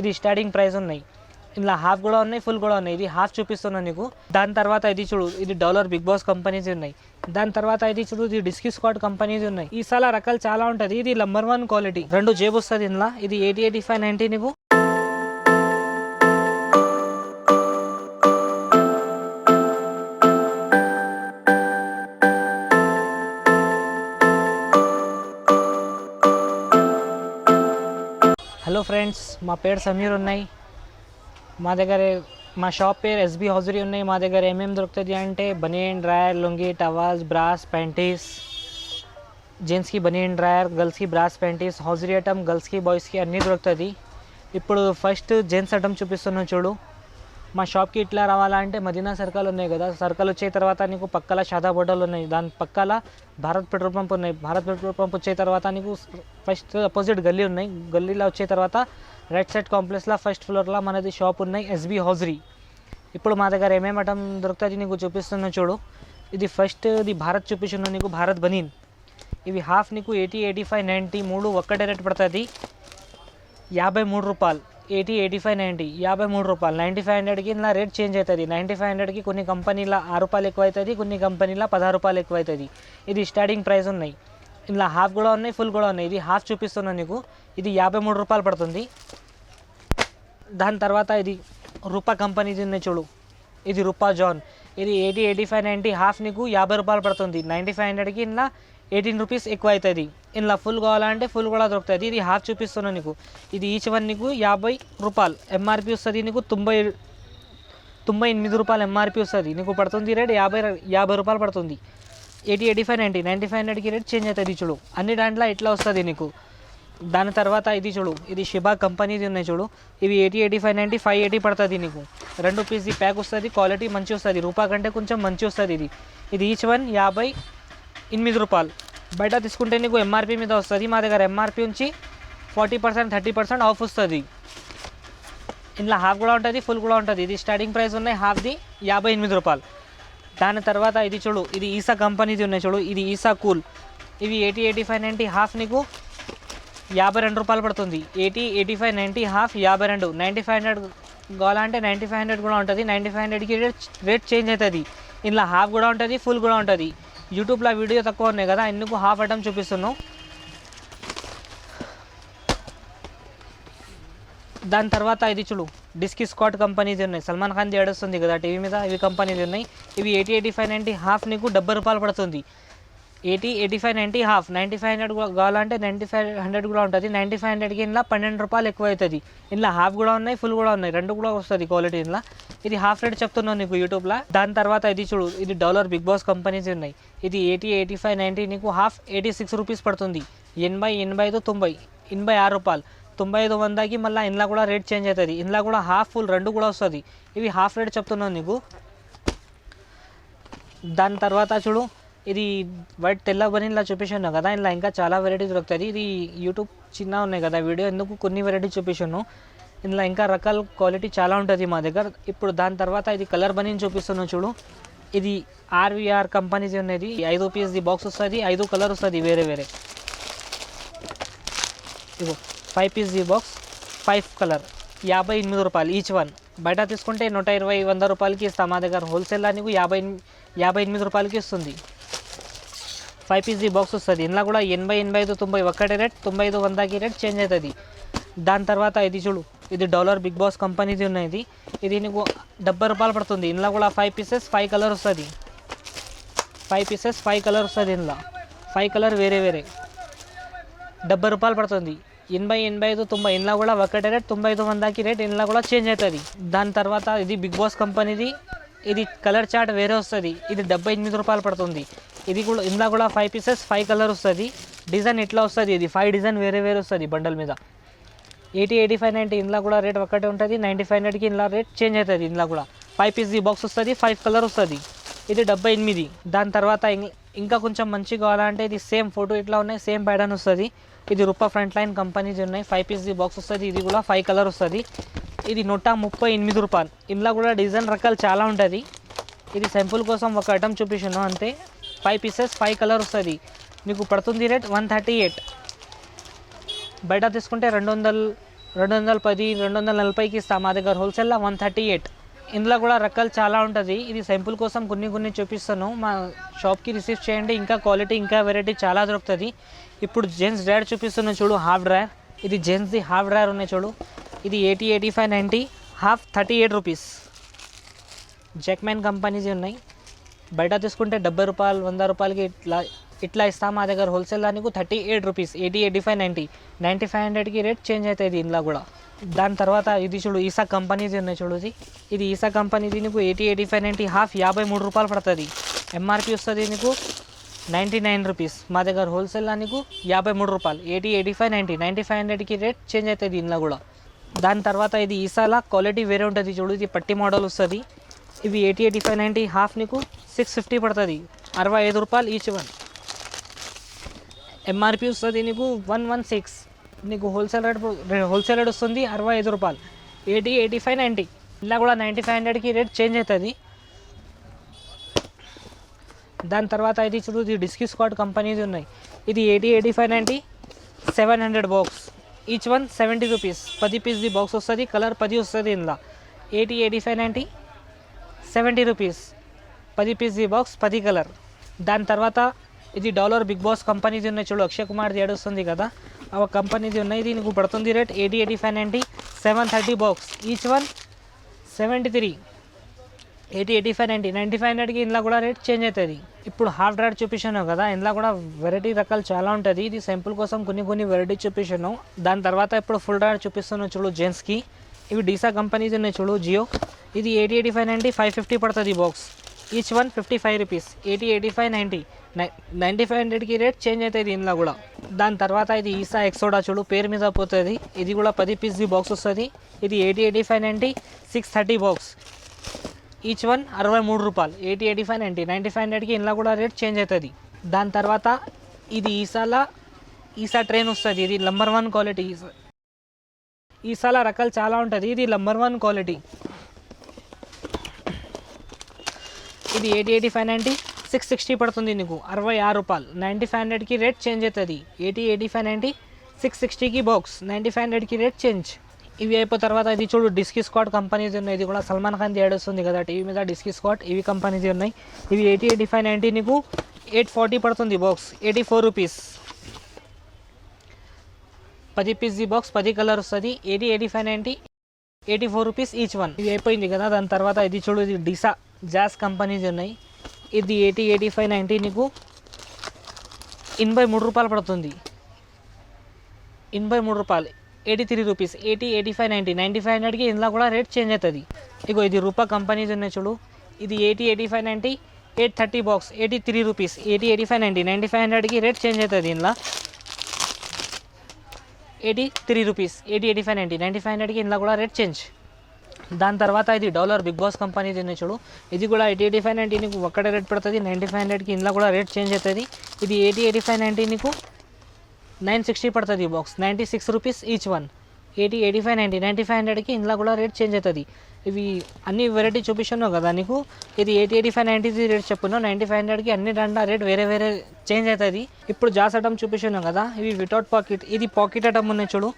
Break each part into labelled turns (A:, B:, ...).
A: ఇది starting price ఉన్నాయి. ఇలా హాఫ్ కూడా ఉన్నాయి, ఫుల్ కూడా ఉన్నాయి. ఇది హాఫ్ చూపిస్తున్నాను నీకు. దాని తర్వాత ఇది చూడు, ఇది డాలర్ బిగ్ బాస్ కంపెనీస్ ఉన్నాయి. దాని తర్వాత ఇది చూడు, ఇది డిస్కీ స్క్వాడ్ కంపెనీస్ ఉన్నాయి. ఈ సలా రకాలు చాలా ఉంటుంది. ఇది నంబర్ 1 క్వాలిటీ. 2 జేబు వస్తుంది ఇందులో. ఇది 80, 85, 90 నీకు. హలో ఫ్రెండ్స్, మా పేరు సమీర్ ఉన్నాయి. మా దగ్గర మా షాప్ పేరు ఎస్బీ హౌజరీ ఉన్నాయి. మా దగ్గర ఏమేమి దొరుకుతుంది అంటే banian drawer, lungi, towels, bras, panties, జెంట్స్కి బనియన్ డ్రాయర్, గర్ల్స్కి బ్రాస్ ప్యాంటీస్, హౌజరీ ఐటమ్ గర్ల్స్కి బాయ్స్కి అన్నీ దొరుకుతుంది. ఇప్పుడు ఫస్ట్ జెంట్స్ ఐటమ్ చూపిస్తున్నాను చూడు. మా షాప్కి ఇట్లా రావాలంటే మదీనా సర్కిల్ ఉన్నాయి కదా, సర్కిల్ వచ్చే తర్వాత నీకు పక్కల షాదా హోటల్ ఉన్నాయి. దాని పక్కల భారత్ పెట్రోల్ పంప్ ఉన్నాయి. భారత్ పెట్రోల్ పంప్ వచ్చే తర్వాత నీకు ఫస్ట్ అపోజిట్ గల్లీ ఉన్నాయి. గల్లీలో వచ్చే తర్వాత రైట్ సైడ్ కాంప్లెక్స్లో ఫస్ట్ ఫ్లోర్లో మనది షాప్ ఉన్నాయి, ఎస్బీ హౌజరీ. ఇప్పుడు మా దగ్గర ఏమేమి ఐటమ్ దొరుకుతుంది నీకు చూపిస్తున్నాను చూడు. ఇది ఫస్ట్ ఇది భారత్ చూపిస్తున్నాను నీకు, భారత్ బనీన్. ఇవి హాఫ్ నీకు 80, 85, 90 మూడు ఒక్కటే రేట్ పడుతుంది. 53 రూపాయలు. 80, 85, 90 53 రూపాయలు. 9500కి ఇలా రేట్ చేంజ్ అవుతుంది. 9500కి కొన్ని కంపెనీల 6 రూపాయలు ఎక్కువ అవుతుంది, కొన్ని కంపెనీల 16 రూపాయలు ఎక్కువ అవుతుంది. ఇది స్టార్టింగ్ ప్రైస్ ఉన్నాయి. ఇలా హాఫ్ కూడా ఉన్నాయి, ఫుల్ కూడా ఉన్నాయి. ఇది హాఫ్ చూపిస్తున్నాను నీకు. ఇది 53 రూపాయలు పడుతుంది. దాని తర్వాత ఇది రూపా కంపెనీది ఉన్నాయి చూడు. ఇది రూపా జాన్. ఇది 80, 85, 90 హాఫ్ నీకు 50 రూపాయలు పడుతుంది. 9500కి ఇలా 18 రూపీస్ ఎక్కువ అవుతుంది. ఇలా ఫుల్ కావాలంటే ఫుల్ కూడా దొరుకుతుంది. ఇది హాఫ్ చూపిస్తున్నాను నీకు. ఇది ఈచ్ వన్ నీకు 50 రూపాయలు ఎంఆర్పి వస్తుంది. నీకు 98 రూపాయలు ఎంఆర్పి వస్తుంది. నీకు పడుతుంది రేట్ 50 రూపాయలు పడుతుంది. 80, 85, 90 9500కి రేట్ చేంజ్ అవుతుంది చూడు. అన్ని దాంట్లో ఇట్లా వస్తుంది నీకు. దాని తర్వాత ఇది చూడు, ఇది షిబా కంపెనీది ఉన్నాయి చూడు. ఇవి 80, 85, 90 580 పడుతుంది నీకు. 2 పీస్ ప్యాక్ వస్తుంది. క్వాలిటీ మంచి వస్తుంది. రూపాయి కంటే కొంచెం మంచి వస్తుంది. ఇది ఈచ్ వన్ 58 రూపాయలు. బయట తీసుకుంటే నీకు ఎంఆర్పి మీద వస్తుంది. మా దగ్గర ఎంఆర్పి నుంచి 40%, 30% ఆఫ్ వస్తుంది. ఇందులో హాఫ్ కూడా ఉంటుంది, ఫుల్ కూడా ఉంటుంది. ఇది స్టార్టింగ్ ప్రైస్ ఉన్నాయి హాఫ్ది 58 రూపాయలు. దాని తర్వాత ఇది చూడు, ఇది ఈసా కంపెనీది ఉన్నాయి చూడు. ఇది ఈసా కూల్. ఇవి 80, 85, 90 హాఫ్ నీకు 52 రూపాయలు పడుతుంది. 80, 85, 90 హాఫ్ 52. 9500 కావాలంటే 9500 కూడా ఉంటుంది. 9500కి రేట్ చేంజ్ అవుతుంది. ఇందులో హాఫ్ కూడా ఉంటుంది, ఫుల్ కూడా ఉంటుంది. యూట్యూబ్లో వీడియో తక్కువ ఉన్నాయి కదా, ఎందుకు హాఫ్ ఐటమ్ చూపిస్తున్నావు. దాని తర్వాత ఇది చూడు, డిస్కీ స్క్వాడ్ కంపెనీది ఉన్నాయి. సల్మాన్ ఖాన్ది ఏడుస్తుంది కదా టీవీ మీద, ఇవి కంపెనీది ఉన్నాయి. ఇవి 80, 85, 90 హాఫ్ నీకు 70 రూపాయలు పడుతుంది. 80, 85, 90 హాఫ్. 9500 కావాలంటే 9500 కూడా ఉంటుంది. 9500కి ఇందులో 12 రూపాయలు ఎక్కువ అవుతుంది. ఇందులో హాఫ్ కూడా ఉన్నాయి, ఫుల్ కూడా ఉన్నాయి. 2 కూడా వస్తుంది క్వాలిటీ ఇందులో. ఇది హాఫ్ రేట్ చెప్తున్నాను నీకు యూట్యూబ్లో. దాని తర్వాత ఇది చూడు, ఇది డాలర్ బిగ్ బాస్ కంపెనీస్ ఉన్నాయి. ఇది 80, 85, 90 నీకు హాఫ్ 86 రూపీస్ పడుతుంది. 80, 85, 90 86 రూపాయలు. 95, 100కి మళ్ళీ ఇందులో కూడా రేట్ చేంజ్ అవుతుంది. ఇందులో కూడా హాఫ్, ఫుల్ 2 కూడా వస్తుంది. ఇవి హాఫ్ రేట్ చెప్తున్నాను నీకు. దాని తర్వాత చూడు, ఇది వైట్ తెల్ల బనీన్లా చూపించాను కదా, ఇలా ఇంకా చాలా వెరైటీ దొరుకుతుంది. ఇది యూట్యూబ్ చిన్న ఉన్నాయి కదా వీడియో, ఎందుకు కొన్ని వెరైటీ చూపించాను. ఇందులో ఇంకా రకాల క్వాలిటీ చాలా ఉంటుంది మా దగ్గర. ఇప్పుడు దాని తర్వాత ఇది కలర్ బనీన్ చూపిస్తున్నాను చూడు. ఇది ఆర్వీఆర్ కంపెనీది ఉన్నది. 5 పీస్ది బాక్స్ వస్తుంది. 5 కలర్ వస్తుంది వేరే వేరే. ఇగో 5 పీస్ది బాక్స్, 5 కలర్, 58 రూపాయలు ఈచ్ వన్. బయట తీసుకుంటే 120, 100 రూపాయలకి ఇస్తాం. మా దగ్గర హోల్సేల్ నీకు 58 రూపాయలకి ఇస్తుంది. 5 పీస్ది బాక్స్ వస్తుంది. ఇందులో కూడా 80, 85, 90 ఒక్కటే రేట్. 95, 100కి రేట్ చేంజ్ అవుతుంది. దాని తర్వాత ఇది చూడు, ఇది డాలర్ బిగ్ బాస్ కంపెనీది ఉన్నది. ఇది నీకు 70 రూపాయలు పడుతుంది. ఇందులో కూడా 5 పీసెస్ 5 కలర్ వస్తుంది. 5 పీసెస్ 5 కలర్ వస్తుంది. ఇందులో 5 కలర్ వేరే వేరే. 70 రూపాయలు పడుతుంది. 80, 85, 90 ఇందులో కూడా ఒక్కటే రేట్. 95, 100కి రేట్ ఇందులో కూడా చేంజ్ అవుతుంది. దాని తర్వాత ఇది బిగ్ బాస్ కంపెనీది. ఇది కలర్ చార్ట్ వేరే వస్తుంది. ఇది 78 రూపాయలు పడుతుంది. ఇది కూడా ఇందులో కూడా 5 పీసెస్ 5 కలర్ వస్తుంది. డిజైన్ ఇట్లా వస్తుంది. ఇది 5 డిజైన్ వేరే వేరే వస్తుంది బండల్ మీద. 80, 85, 90 ఇందులో కూడా రేట్ ఒక్కటే ఉంటుంది. 9500కి ఇందులో రేట్ చేంజ్ అవుతుంది. ఇందులో కూడా 5 పీస్ది బాక్స్ వస్తుంది. 5 కలర్ వస్తుంది. ఇది 78. దాని తర్వాత ఇంకా కొంచెం మంచిగా కావాలంటే ఇది సేమ్ ఫోటో ఇట్లా ఉన్నాయి, సేమ్ ప్యాటర్న్ వస్తుంది. ఇది రూపా ఫ్రంట్ లైన్ కంపెనీస్ ఉన్నాయి. 5 పీస్ది బాక్స్ వస్తుంది. ఇది కూడా 5 కలర్ వస్తుంది. ఇది 138 రూపాయలు. ఇందులో కూడా డిజైన్ రకాలు చాలా ఉంటుంది. ఇది సింపుల్ కోసం ఒక ఐటమ్ చూపించాను అంతే. 5 పీసెస్ 5 కలర్ వస్తుంది. నీకు పడుతుంది రేట్ 138. బయట తీసుకుంటే 210 240కి ఇస్తాం. మా దగ్గర హోల్సేల్లో 138. ఇందులో కూడా రకాలు చాలా ఉంటుంది. ఇది సింపుల్ కోసం కొన్ని చూపిస్తాను. మా షాప్కి రిసీవ్ చేయండి, ఇంకా క్వాలిటీ ఇంకా వెరైటీ చాలా దొరుకుతుంది. ఇప్పుడు జెంట్స్ డ్రైయర్ చూపిస్తున్నాను చూడు, హాఫ్ డ్రైయర్. ఇది జెంట్స్ది హాఫ్ డ్రైయర్ ఉన్నాయి చూడు. ఇది 80, 85, 90, హాఫ్ 38 రూపీస్. జెక్మెన్ కంపెనీది ఉన్నాయి. బయట తీసుకుంటే 70 రూపాయలు 100 రూపాయలకి ఇట్లా ఇస్తాం. మా దగ్గర హోల్సేల్ నీకు 38 రూపీస్. 80, 85, 90, 9500కి రేట్ చేంజ్ అవుతుంది ఇందులో కూడా. దాని తర్వాత ఇది చూడు, ఈసా కంపెనీది ఉన్నాయి చూడు. ఇది ఈసా కంపెనీది నీకు 80, 85, 90, హాఫ్ 53 రూపాయలు పడుతుంది. ఎంఆర్పి వస్తుంది నీకు 99 రూపీస్. మా దగ్గర హోల్సేల్లో నీకు 53 రూపాయలు. 80, 85, 90, 9500కి రేట్ చేంజ్ అవుతుంది ఇందులో కూడా. దాని తర్వాత ఇది ఈసాలా క్వాలిటీ వేరే ఉంటుంది చూడు. ఇది పట్టి మోడల్ వస్తుంది. ఇవి 80, 85, 90, హాఫ్ నీకు 650 పడుతుంది. 65 రూపాయలు ఈచ్ వన్. ఎంఆర్పి వస్తుంది నీకు 116. నీకు హోల్సేల్ రేట్ వస్తుంది 65 రూపాయలు. 80, 85, 90, ఇలా కూడా 9500కి రేట్ చేంజ్ అవుతుంది. దాని తర్వాత ఇది చూడు, ఇది డిస్కీ స్క్వాడ్ కంపెనీది ఉన్నాయి. ఇది 80, 85, 90, 700 బాక్స్. Each one 70 rupees. 10 పీస్ది బాక్స్ వస్తుంది. కలర్ 10 వస్తుంది ఇందులో. 80, 85, 90, 70 రూపీస్. 10 పీస్ది బాక్స్, 10 కలర్. దాని తర్వాత ఇది డాలర్ బిగ్ బాస్ కంపెనీది ఉన్నాయి చూడు, అక్షయ్ కుమార్ది యాడ్ వస్తుంది కదా, ఆ కంపెనీది ఉన్నాయి. ఇది నీకు పడుతుంది రేట్ 80, 85, 90, 730 బాక్స్. Each one 73. 80, 85, 90, 9500కి ఇందులో కూడా రేట్ చేంజ్ అవుతుంది. ఇప్పుడు హాఫ్ డ్రైయర్ చూపించాను కదా, ఇందులో కూడా వెరైటీ రకాలు చాలా ఉంటుంది. ఇది సింపుల్ కోసం కొన్ని వెరైటీ చూపించాను. దాని తర్వాత ఇప్పుడు ఫుల్ డ్రైయర్ చూపిస్తున్నాను చూడు జెంట్స్కి. ఇవి డీసా కంపెనీది ఉన్నాయి చూడు, జియో. ఇది 80, 85, 90, 550 పడుతుంది బాక్స్. Each one 55 rupees. 80, 85, 90, 9500కి రేట్ చేంజ్ అవుతుంది ఇందులో కూడా. దాని తర్వాత ఇది ఈసా ఎక్సోడా చూడు, పేరు మీద పోతుంది. ఇది కూడా 10 పీస్ది బాక్స్ వస్తుంది. ఇది 80, 85, 90, 630 బాక్స్. ఈచ్ వన్ 63 రూపాయలు. 80, 85, 90, 9500కి ఇందులో కూడా రేట్ చేంజ్ అవుతుంది. దాని తర్వాత ఇది ఈసా ట్రైన్ వస్తుంది. ఇది నంబర్ 1 క్వాలిటీ. ఈసాల రకాలు చాలా ఉంటుంది. ఇది నంబర్ 1 క్వాలిటీ. ఇది 80, 85, 90, 660 పడుతుంది నీకు. 66 రూపాయలు. 9500కి రేట్ చేంజ్ అవుతుంది. 80, 85, 90, 660కి బాక్స్. 9500కి రేట్ చేంజ్. ఇవి అయిపోయిన తర్వాత ఇది చూడు, డిస్కీ స్క్వాడ్ కంపెనీది ఉన్నాయి. ఇది కూడా సల్మాన్ ఖాన్ యాడ్ వస్తుంది కదా టీవీ మీద, డిస్కీ స్క్వాడ్. ఇవి కంపెనీది ఉన్నాయి. ఇవి 80, 85, 90 నీకు 840 పడుతుంది బాక్స్. 84 రూపీస్. 10 పీస్ది బాక్స్, 10 కలర్ వస్తుంది. 80, 85, 90, 84 రూపీస్ ఈచ్ వన్. ఇవి అయిపోయింది కదా. దాని తర్వాత ఇది చూడు, ఇది డిసా జాస్ కంపెనీది ఉన్నాయి. ఇది 80, 85, 90 నీకు 83 రూపాయలు పడుతుంది. 83 రూపాయలు. 83 రూపీస్. 80, 85, 90, 9500కి ఇందులో కూడా రేట్ చేంజ్ అవుతుంది. ఇగో ఇది రూపా కంపెనీది ఉన్నాయి చూడు. ఇది 80, 85, 90, 830 బాక్స్. 83 రూపీస్. 80, 85, 90, 9500కి రేట్ చేంజ్ అవుతుంది ఇందులో. 83 రూపీస్. 80, 85, 90, 9500కి ఇందులో కూడా రేట్ చేంజ్. దాని తర్వాత ఇది డాలర్ బిగ్ బాస్ కంపెనీది ఉన్నాయి చూడు. ఇది కూడా 80, 85, 90 నీకు ఒక్కడే రేట్ పడుతుంది. 9500కి ఇందులో కూడా రేట్ చేంజ్ అవుతుంది. ఇది 80, 85, 90 నీకు 960 పడుతుంది బాక్స్. 96 rupees each one. 80, 85, 90, 9500కి ఇందులో కూడా రేట్ చేంజ్ అవుతుంది. ఇవి అన్ని వెరైటీ చూపిస్తున్నావు కదా నీకు. ఇది 80, 85, 90 రేట్ చెప్పున్నావు. 9500కి అన్ని దండా రేట్ వేరే చేంజ్ అవుతుంది. ఇప్పుడు జాస్ ఐటమ్ చూపిస్తున్నావు కదా, ఇవి వితౌట్ పాకెట్. ఇది పాకెట్ ఐటమ్ ఉన్నాయి చూడు,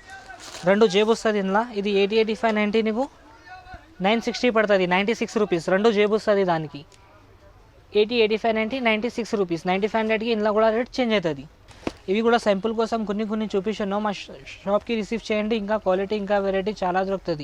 A: 2 జేబు వస్తుంది ఇందులో. ఇది 80, 85, 90 నీకు 960 పడుతుంది. 96 రూపీస్. 2 జేబు వస్తుంది దానికి. 80, 85, 90, 96 రూపీస్. 9500కి ఇందులో కూడా రేట్ చేంజ్ అవుతుంది. ఇవి కూడా సింపుల్ కోసం కొన్ని చూపిస్తున్నావు. మా షాప్కి రిసీవ్ చేయండి, ఇంకా క్వాలిటీ ఇంకా వెరైటీ చాలా దొరుకుతుంది.